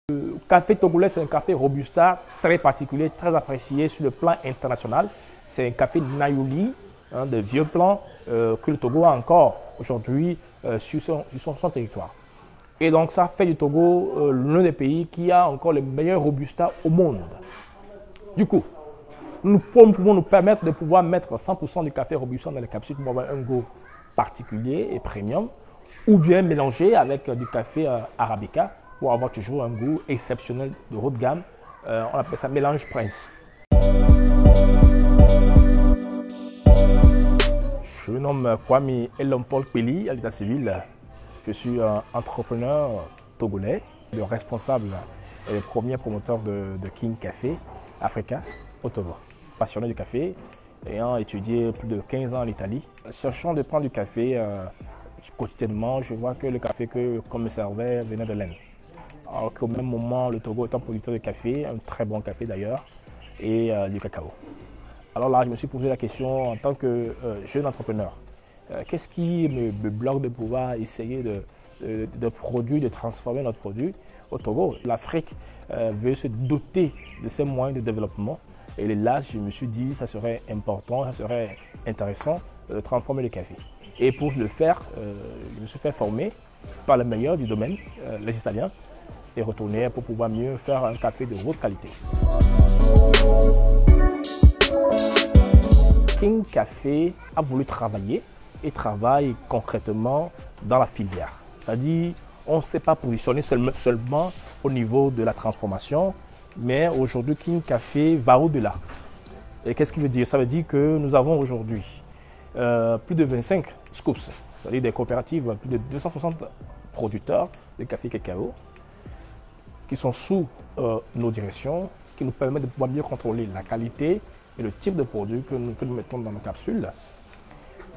Le café togolais, c'est un café robusta très particulier, très apprécié sur le plan international. C'est un café Nayoli, de vieux plants que le Togo a encore aujourd'hui sur son territoire. Et donc ça fait du Togo l'un des pays qui a encore les meilleurs robustas au monde. Du coup, nous pouvons nous permettre de pouvoir mettre 100% du café robusta dans les capsules pour avoir un goût particulier et premium, ou bien mélanger avec du café arabica pour avoir toujours un goût exceptionnel de haut de gamme. On appelle ça mélange Prince. Je me nomme Kwame Elompol Peli, à l'état civil. Je suis un entrepreneur togolais, le responsable et le premier promoteur de King Café Africa au Togo. Passionné du café, ayant étudié plus de 15 ans en Italie. Cherchant de prendre du café quotidiennement, je vois que le café qu'on me servait venait de l'Inde. Alors qu'au même moment, le Togo est un producteur de café, un très bon café d'ailleurs, et du cacao. Alors là, je me suis posé la question en tant que jeune entrepreneur. Qu'est-ce qui me bloque de pouvoir essayer de produire, de transformer notre produit au Togo? L'Afrique veut se doter de ces moyens de développement. Et là, je me suis dit, ça serait important, ça serait intéressant de transformer le café. Et pour le faire, je me suis fait former par les meilleurs du domaine, les Italiens, et retourner pour pouvoir mieux faire un café de haute qualité. King Café a voulu travailler et travaille concrètement dans la filière. C'est-à-dire, on ne s'est pas positionné seulement au niveau de la transformation, mais aujourd'hui, King Café va au-delà. Et qu'est-ce qui veut dire? Ça veut dire que nous avons aujourd'hui plus de 25 scoops, c'est-à-dire des coopératives, plus de 260 producteurs de café cacao qui sont sous nos directions, qui nous permettent de pouvoir mieux contrôler la qualité et le type de produit que nous mettons dans nos capsules.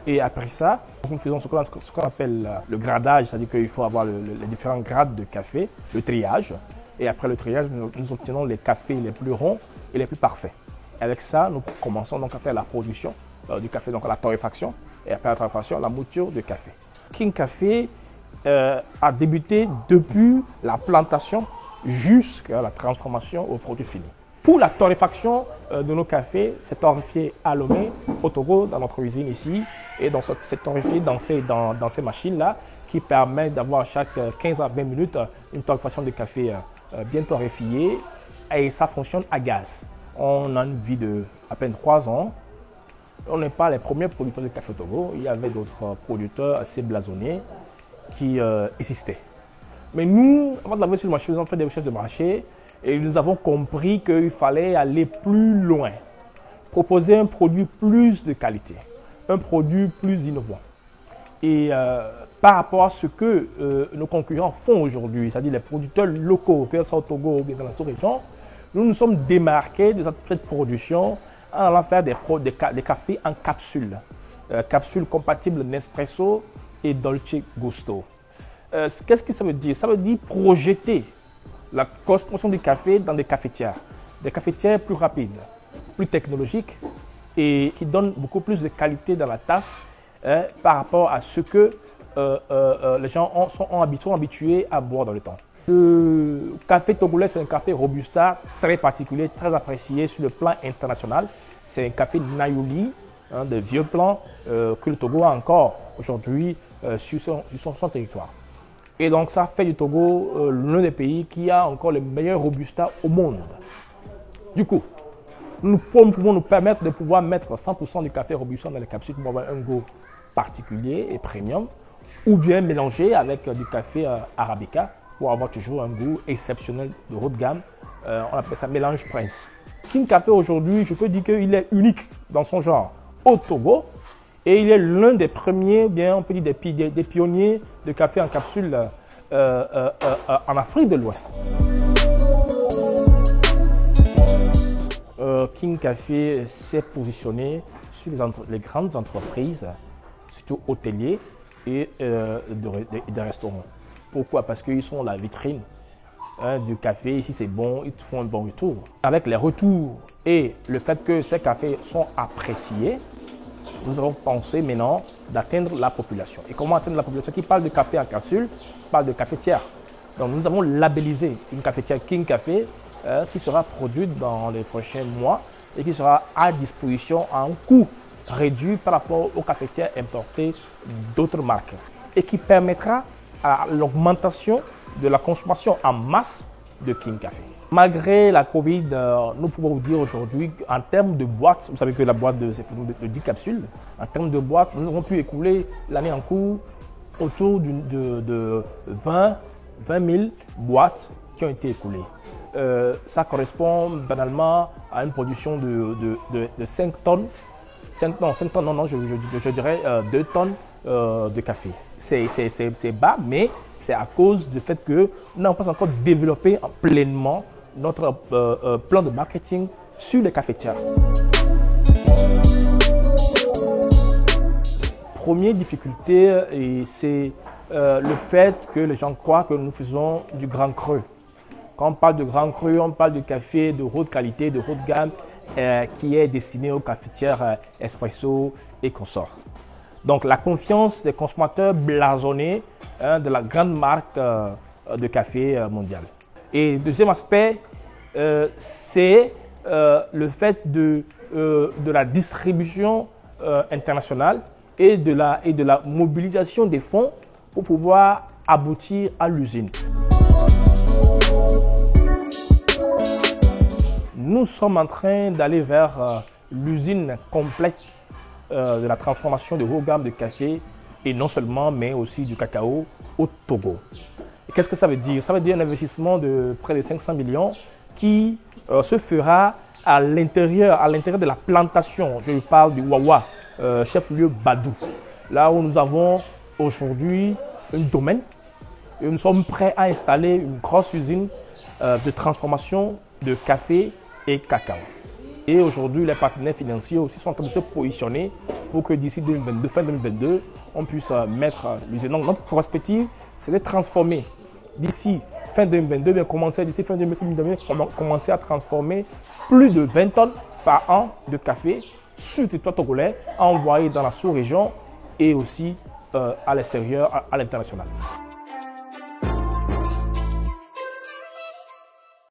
Et après ça, nous faisons ce qu'on appelle le gradage, c'est-à-dire qu'il faut avoir les différents grades de café, le triage. Et après le triage, nous obtenons les cafés les plus ronds et les plus parfaits. Et avec ça, nous commençons donc à faire la production du café, donc la torréfaction. Et après la torréfaction, la mouture de café. King Café a débuté depuis la plantation jusqu'à la transformation au produit fini. Pour la torréfaction de nos cafés, c'est torréfié à Lomé, au Togo, dans notre usine ici. Et donc c'est torréfié dans ces machines-là qui permettent d'avoir chaque 15 à 20 minutes une torréfaction de café bien torréfié. Et ça fonctionne à gaz. On a une vie de à peine 3 ans. On n'est pas les premiers producteurs de café au Togo. Il y avait d'autres producteurs assez blasonnés qui existaient. Mais nous, avant de la mettre sur le marché, nous avons fait des recherches de marché et nous avons compris qu'il fallait aller plus loin, proposer un produit plus de qualité, un produit plus innovant. Et par rapport à ce que nos concurrents font aujourd'hui, c'est-à-dire les producteurs locaux, que ce soit au Togo ou bien dans la sous-région, nous nous sommes démarqués de cette production en allant faire des cafés en capsules, capsules compatibles Nespresso et Dolce Gusto. Qu'est-ce que ça veut dire? Ça veut dire projeter la consommation du café dans des cafetières plus rapides, plus technologiques et qui donnent beaucoup plus de qualité dans la tasse par rapport à ce que les gens sont habitués à boire dans le temps. Le café togolais, c'est un café robusta très particulier, très apprécié sur le plan international. C'est un café Nayoli, de vieux plants que le Togo a encore aujourd'hui sur son territoire. Et donc ça fait du Togo l'un des pays qui a encore les meilleurs robustas au monde. Du coup, nous pouvons nous permettre de pouvoir mettre 100% du café robusta dans les capsules pour avoir un goût particulier et premium, ou bien mélanger avec du café arabica pour avoir toujours un goût exceptionnel de haut de gamme. On appelle ça mélange Prince. King Café aujourd'hui, je peux dire qu'il est unique dans son genre au Togo. Et il est l'un des premiers, bien on peut dire des pionniers de café en capsule en Afrique de l'Ouest. King Café s'est positionné sur les grandes entreprises, surtout hôteliers et des restaurants. Pourquoi? Parce qu'ils sont la vitrine du café. Si c'est bon, ils te font un bon retour. Avec les retours et le fait que ces cafés sont appréciés, nous avons pensé maintenant d'atteindre la population. Et comment atteindre la population? Qui parle de café en capsule, parle de cafetière. Donc nous avons labellisé une cafetière King Café qui sera produite dans les prochains mois et qui sera à disposition à un coût réduit par rapport aux cafetières importées d'autres marques et qui permettra à l'augmentation de la consommation en masse de King Café. Malgré la Covid, nous pouvons vous dire aujourd'hui qu'en termes de boîtes, vous savez que la boîte c'est de 10 capsules, en termes de boîtes, nous avons pu écouler l'année en cours autour de 20 000 boîtes qui ont été écoulées. Ça correspond banalement à une production de 5 tonnes, je dirais 2 tonnes de café. C'est bas, mais c'est à cause du fait que nous n'avons pas encore développé pleinement notre plan de marketing sur les cafetières. Première difficulté, c'est le fait que les gens croient que nous faisons du grand cru. Quand on parle de grand cru, on parle de café de haute qualité, de haute gamme, qui est destiné aux cafetières espresso et consorts. Donc la confiance des consommateurs blasonnés de la grande marque de café mondiale. Et deuxième aspect, c'est le fait de la distribution internationale et de la mobilisation des fonds pour pouvoir aboutir à l'usine. Nous sommes en train d'aller vers l'usine complète de la transformation de haut gamme de café et non seulement, mais aussi du cacao au Togo. Qu'est-ce que ça veut dire? Ça veut dire un investissement de près de 500 millions qui se fera à l'intérieur de la plantation. Je parle du Wawa, chef-lieu Badou. Là où nous avons aujourd'hui un domaine et nous sommes prêts à installer une grosse usine de transformation de café et cacao. Et aujourd'hui, les partenaires financiers aussi sont en train de se positionner pour que d'ici 2022, fin 2022, on puisse mettre l'usine. Donc notre perspective, c'est de transformer d'ici fin 2022, bien commencer d'ici fin 2022, commencer à transformer plus de 20 tonnes par an de café sur le territoire togolais, envoyé dans la sous-région et aussi à l'extérieur, à l'international.